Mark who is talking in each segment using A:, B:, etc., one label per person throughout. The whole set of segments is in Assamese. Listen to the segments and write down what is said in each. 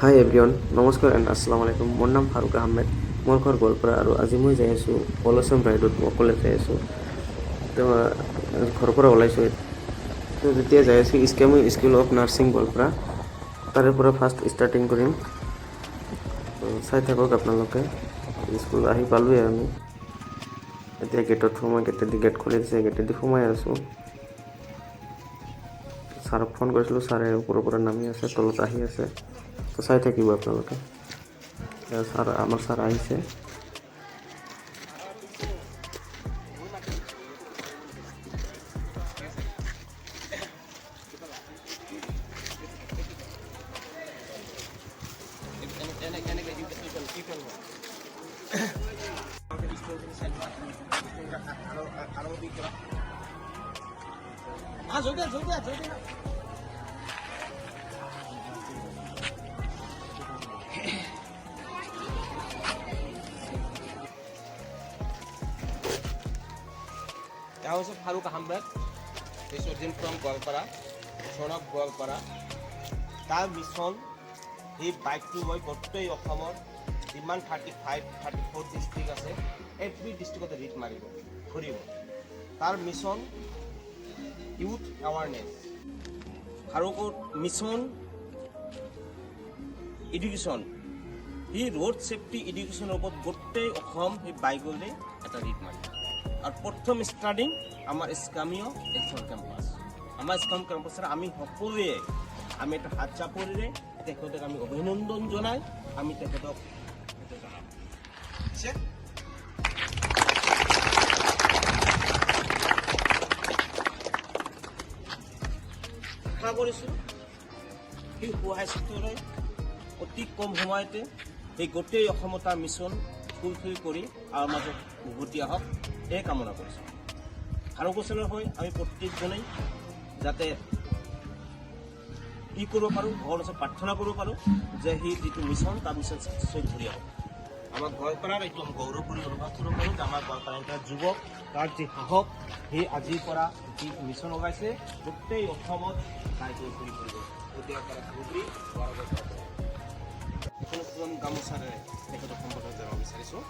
A: হাই এভৰিৱান নমস্কাৰ এণ্ড আসসালামু আলাইকুম মোৰ নাম ফাৰুক আহমেদ মোৰ ঘৰ গোৱালপাৰা আৰু আজি মই যাই আছোঁ পলচম ৰাইডত মই অকলে যাই আছোঁ তো ঘৰৰ পৰা ওলাইছোঁ তো যেতিয়া যাই আছোঁ স্কেমো স্কুল অফ নাৰ্ছিং গোৱালপাৰা তাৰে পৰা ফাৰ্ষ্ট ষ্টাৰ্টিং কৰিম তো চাই থাকক আপোনালোকে স্কুল আহি পালোঁৱে আমি এতিয়া গেটত সোমাই গেট খুলি দিছে গেটেদি সোমাই আছোঁ ছাৰক ফোন কৰিছিলোঁ ছাৰে ওপৰৰ পৰা নামি আছে তলত আহি আছে তো চাই থাকিব আপোনালোকে ছাৰ আমাৰ ছাৰ আহিছে
B: That was Farooq Ahmed. This was from Goalpara, son of Goalpara. That mission, he bike to my birthday of Hamor, demand 34 district আছে every district of the reach Maribo. Huribo. That mission, youth awareness. Farooq mission, education. He road safety education about birthday of home, he bike will at a reach Maribo. আর প্রথম স্টার্টিং আমার স্কামিও এক্সন ক্যাম্পাস আমার স্কাম ক্যাম্পাসের আমি সকলোৱে আমি এটা হাত চাপৰিৰে তেখেতক আমি অভিনন্দন জনাই আমি তেখেতক আশা কৰিছোঁ সেই সহায় সূত্ৰৰে অতি কম সময়তে এই গোটেই অসমতা মিছন ফুলফিল কৰি আমাৰ মাজত উভতি আহক এই কামনা কৰিছোঁ আৰু বছৰৰ হৈ আমি প্ৰত্যেকজনেই যাতে ই কৰিব পাৰোঁ ভগৱানৰ ওচৰত প্ৰাৰ্থনা কৰিব পাৰোঁ যে সেই যিটো মিছন তাৰ মিছন চাকচেছ ধৰি আহক আমাৰ গোৱালপাৰাৰ একদম গৌৰৱ কৰি অনুভৱ কৰিব পাৰোঁ যে আমাৰ গোৱালপাৰাৰ এটা যুৱক তাৰ যি সাহস সেই আজিৰ পৰা যি মিছন লগাইছে গোটেই অসমত তাই কৰি ফুৰিব গতিকে এখন পুৰণ গামোচাৰে তেখেতক সম্বোধন জনাব বিচাৰিছোঁ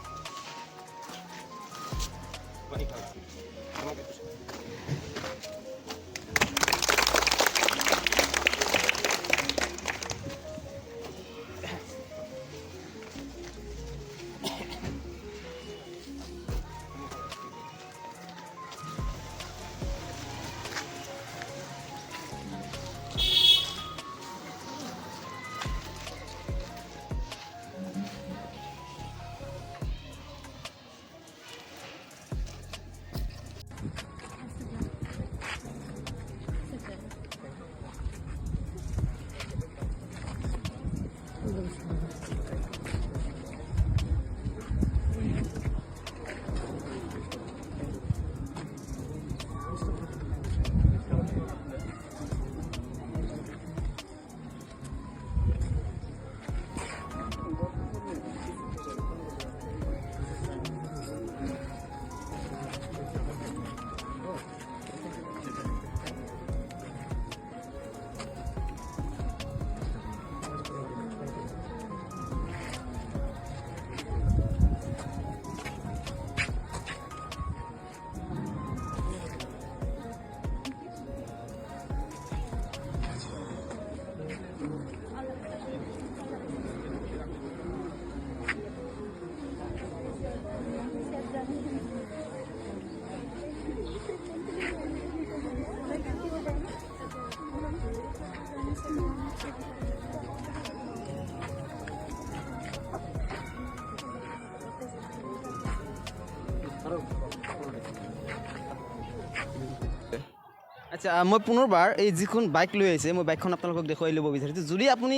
C: আচ্ছা মই পুনৰবাৰ এই যিখন বাইক লৈ আহিছে মই বাইকখন আপোনালোকক দেখুৱাই ল'ব বিচাৰিছোঁ যদি আপুনি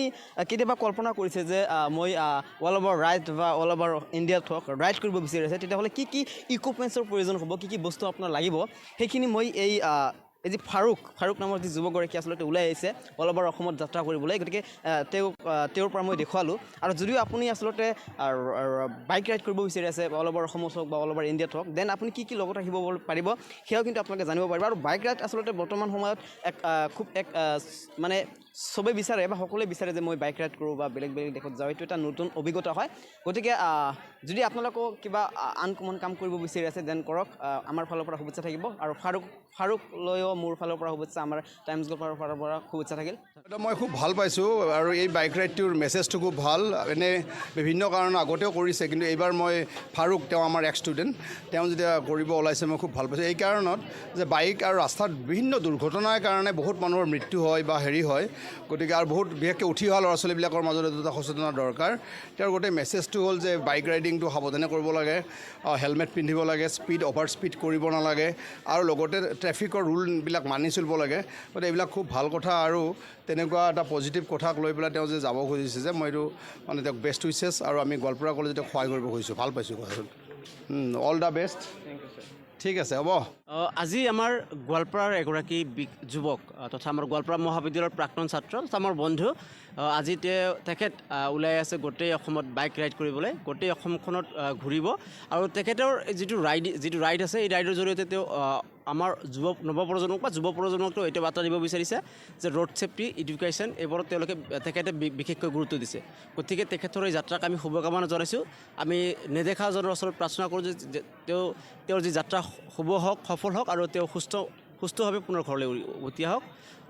C: কেতিয়াবা কল্পনা কৰিছে যে মই অল অভাৰ ৰাইড বা অল অভাৰ ইণ্ডিয়াত হওক ৰাইড কৰিব বিচাৰিছে তেতিয়াহ'লে কি কি ইকুইপমেণ্টছৰ প্ৰয়োজন হ'ব কি কি বস্তু আপোনাৰ লাগিব সেইখিনি মই এই যি ফাৰুক নামৰ যি যুৱকগৰাকী আচলতে ওলাই আহিছে অল অভাৰ অসমত যাত্ৰা কৰিবলৈ গতিকে তেওঁৰ পৰা মই দেখুৱালোঁ আৰু যদিও আপুনি আচলতে বাইক ৰাইড কৰিব বিচাৰি আছে অল অভাৰ অসমত হওক বা অল অভাৰ ইণ্ডিয়াত হওক দেন আপুনি কি কি লগত ৰাখিব পাৰিব সেয়াও কিন্তু আপোনালোকে জানিব পাৰিব আৰু বাইক ৰাইড আচলতে বৰ্তমান সময়ত খুব মানে চবেই বিচাৰে বা সকলোৱে বিচাৰে যে মই বাইক ৰাইড কৰোঁ বা বেলেগ বেলেগ দেশত যাওঁ, এইটো এটা নতুন অভিজ্ঞতা হয়। গতিকে যদি আপোনালোকেও কিবা আনকমন কাম কৰিব বিচাৰি আছে দেন কৰক, আমাৰ ফালৰ পৰা শুভেচ্ছা থাকিব। আৰু ফাৰুকলৈও মোৰ ফালৰ পৰা শুভেচ্ছা, আমাৰ টাইমছ গল্পৰ ফালৰ পৰা শুভেচ্ছা থাকিল।
D: এটা মই খুব ভাল পাইছোঁ আৰু এই বাইক ৰাইডটোৰ মেছেজটো খুব ভাল। এনে বিভিন্ন কাৰণ আগতেও কৰিছে, কিন্তু এইবাৰ মই ফাৰুক, তেওঁ আমাৰ এক্স ষ্টুডেণ্ট, তেওঁ যেতিয়া কৰিব ওলাইছে মই খুব ভাল পাইছোঁ এই কাৰণত যে বাইক আৰু ৰাস্তাত বিভিন্ন দুৰ্ঘটনাৰ কাৰণে বহুত মানুহৰ মৃত্যু হয় বা হেৰি হয়। গতিকে আৰু বহুত বিশেষকৈ উঠি অহা ল'ৰা ছোৱালীবিলাকৰ মাজত এটা সচেতনতা দৰকাৰ। তেওঁৰ গোটেই মেছেজটো হ'ল যে বাইক ৰাইডিংটো সাৱধানে কৰিব লাগে, হেলমেট পিন্ধিব লাগে, অভাৰ স্পীড কৰিব নালাগে আৰু লগতে ট্ৰেফিকৰ ৰুলবিলাক মানি চলিব লাগে। গতিকে এইবিলাক খুব ভাল কথা আৰু তেনেকুৱা এটা পজিটিভ কথাক লৈ পেলাই তেওঁ যে যাব খুজিছে যে মই এইটো মানে তেওঁক বেষ্ট উইচেছ, আৰু আমি গোৱালপাৰা কলেজে তেওঁক সহায় কৰিব খুজিছোঁ। ভাল পাইছোঁ কথাটো। All the best. ঠিক আছে, হ'ব।
E: আজি আমাৰ গোৱালপাৰাৰ এগৰাকী যুৱক তথা আমাৰ গোৱালপাৰা মহাবিদ্যালয়ৰ প্ৰাক্তন ছাত্ৰ তথা আমাৰ বন্ধু, আজি তেখেত ওলাই আছে গোটেই অসমত বাইক ৰাইড কৰিবলৈ, গোটেই অসমখনত ঘূৰিব। আৰু তেখেতৰ যিটো ৰাইড আছে, এই ৰাইডৰ জৰিয়তে তেওঁ আমাৰ নৱপ্ৰজন্মক বা যুৱ প্ৰজন্মকতো এইটো বাৰ্তা দিব বিচাৰিছে যে ৰোড ছেফটি, এডুকেশ্যন এইবোৰত তেখেতে বিশেষকৈ গুৰুত্ব দিছে। গতিকে তেখেতৰ এই যাত্ৰাক আমি শুভকামনা জনাইছোঁ। আমি নেদেখাজনৰ ওচৰত প্ৰাৰ্থনা কৰোঁ যে তেওঁৰ যি যাত্ৰা শুভ হওক, সফল হওক আৰু তেওঁ সুস্থভাৱে পুনৰ ঘৰলৈ উভতি আহক।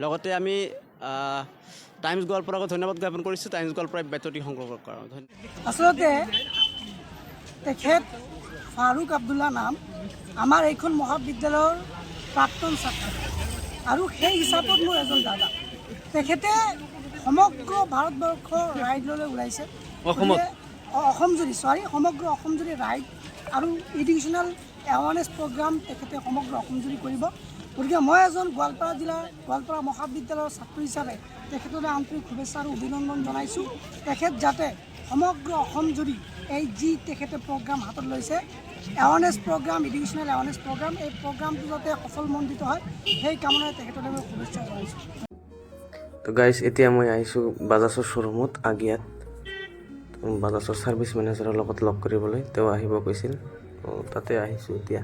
E: লগতে আমি টাইমছ গোৱালপাৰাক ধন্যবাদ জ্ঞাপন কৰিছোঁ, টাইমছ গোৱালপাৰাই বাতৰি সংগ্ৰহ কৰাৰ কাৰণে।
F: আচলতে তেখেত ফাৰুক আব্দুল্লা নাম, আমাৰ এইখন মহাবিদ্যালয়ৰ প্ৰাক্তন ছাত্ৰ আৰু সেই হিচাপত মোৰ এজন দাদা। তেখেতে সমগ্ৰ ভাৰতবৰ্ষৰ ৰাইডলৈ ওলাইছে, সমগ্ৰ অসমজুৰি ৰাইড আৰু এডুকেশ্যনেল এৱাৰনেছ প্ৰগ্ৰাম তেখেতে সমগ্ৰ অসমজুৰি কৰিব। গতিকে মই এজন গোৱালপাৰা মহাবিদ্যালয়ৰ ছাত্ৰ হিচাপে তেখেতলৈ আন্তৰিক শুভেচ্ছা আৰু অভিনন্দন জনাইছোঁ। তেখেত যাতে সমগ্ৰ অসমজুৰি এই যি তেখেতে প্ৰগ্ৰাম হাতত লৈছে, awareness programme, educational awareness programme, এই প্ৰগ্ৰামটো যাতে সফলমণ্ডিত হয়, সেই কামনাৰে তেখেতলৈ মই শুভেচ্ছা জনাইছোঁ।
A: তো গাইজ, এতিয়া মই আহিছোঁ বাজাজৰ শ্ব'ৰুমত আগিয়াত, বাজাজৰ ছাৰ্ভিচ মেনেজাৰৰ লগত লগ কৰিবলৈ। তেওঁ আহিব কৈছিল, তাতে আহিছোঁ এতিয়া।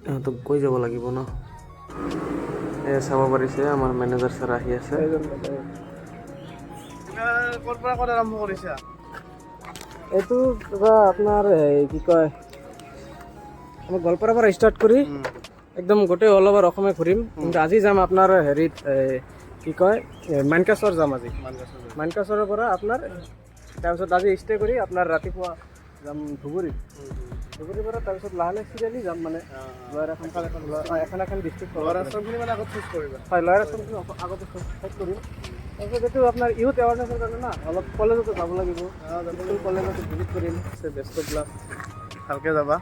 A: ইহঁতক কৈ যাব লাগিব ন। চাব পাৰিছে আমাৰ মেনেজাৰ ছাৰ আহি আছে।
G: ক'ৰ পৰা ক'ত আৰম্ভ কৰিছা?
H: এইটো কিবা আপোনাৰ কি কয়, আমি গোৱালপাৰাৰ পৰা ষ্টাৰ্ট কৰি একদম গোটেই অল অভাৰ অসমে ঘূৰিম। কিন্তু আজি যাম আপোনাৰ হেৰিত, কি কয়, মানকাচৰ যাম আজি। মানকাচৰৰ পৰা আপোনাৰ তাৰপিছত আজি ষ্টে কৰি আপোনাৰ ৰাতিপুৱা যাম ধুবুৰীৰ পৰা, তাৰপিছত লাহে লাহে চিৰিয়ালি যাম, মানে লয়াৰ এখন ডিষ্ট্ৰিক্ট
G: ল'ৰা ছোৱালীখিনি মানে আগত চুজ কৰিবা?
H: হয়, লয়াৰ আছামখিনি আগতে শেষ কৰিম। তাৰপিছত এইটো আপোনাৰ ইউথ এৱাৰনেছৰ কাৰণে না, অলপ কলেজতো যাব লাগিব, কলেজতো ভিজিট কৰিম।
G: বেষ্ট অফ লাক, ভালকৈ যাবা,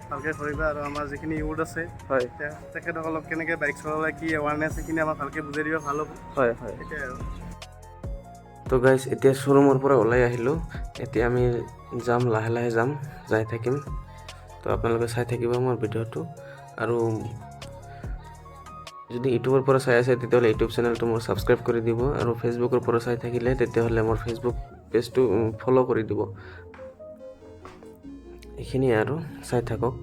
G: ভালকৈ কৰিবা। আৰু আমাৰ যিখিনি ইউথ আছে,
A: হয়,
G: তেখেতসকলক কেনেকৈ বাইক চলালে কি এৱাৰনেছ, সেইখিনি আমাক ভালকৈ বুজাই দিবা, ভাল হ'ব।
A: হয়।
G: সেইটোৱে আৰু।
A: তো গাইজ, এতিয়া শ্ব'ৰুমৰ পৰা ওলাই আহিলোঁ। এতিয়া আমি যাম, লাহে লাহে যাম, যাই থাকিম। তো আপোনালোকে চাই থাকিব মোৰ ভিডিঅ'টো। আৰু যদি ইউটিউবৰ পৰা চাই আছে তেতিয়াহ'লে ইউটিউব চেনেলটো মোৰ ছাবস্ক্ৰাইব কৰি দিব, আৰু ফেচবুকৰ পৰা চাই থাকিলে তেতিয়াহ'লে মোৰ ফেচবুক পেজটো ফ'ল' কৰি দিব। এইখিনিয়ে আৰু, চাই থাকক।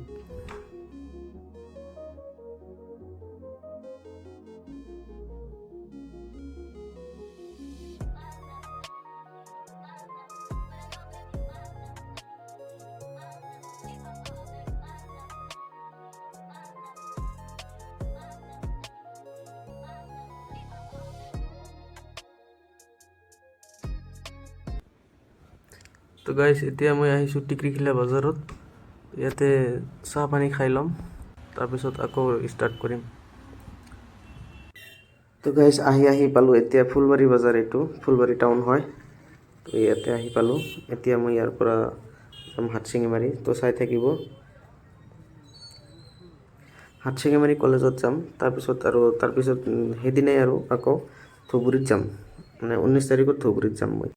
A: তো গাইজ, এতিয়া মই আহিছোঁ টিকৰিখিলা বজাৰত। ইয়াতে চাহ পানী খাই ল'ম, তাৰপিছত আকৌ ষ্টাৰ্ট কৰিম। তো গাইজ, আহি পালোঁ এতিয়া ফুলবাৰী বজাৰ, এইটো ফুলবাৰী টাউন হয়। তো ইয়াতে আহি পালোঁ। এতিয়া মই ইয়াৰ পৰা যাম হাটশিঙিমাৰী। তো চাই থাকিব। হাটশিঙিমাৰী কলেজত যাম, তাৰপিছত সেইদিনাই আৰু আকৌ ধুবুৰীত যাম, মানে 19 তাৰিখত ধুবুৰীত যাম মই।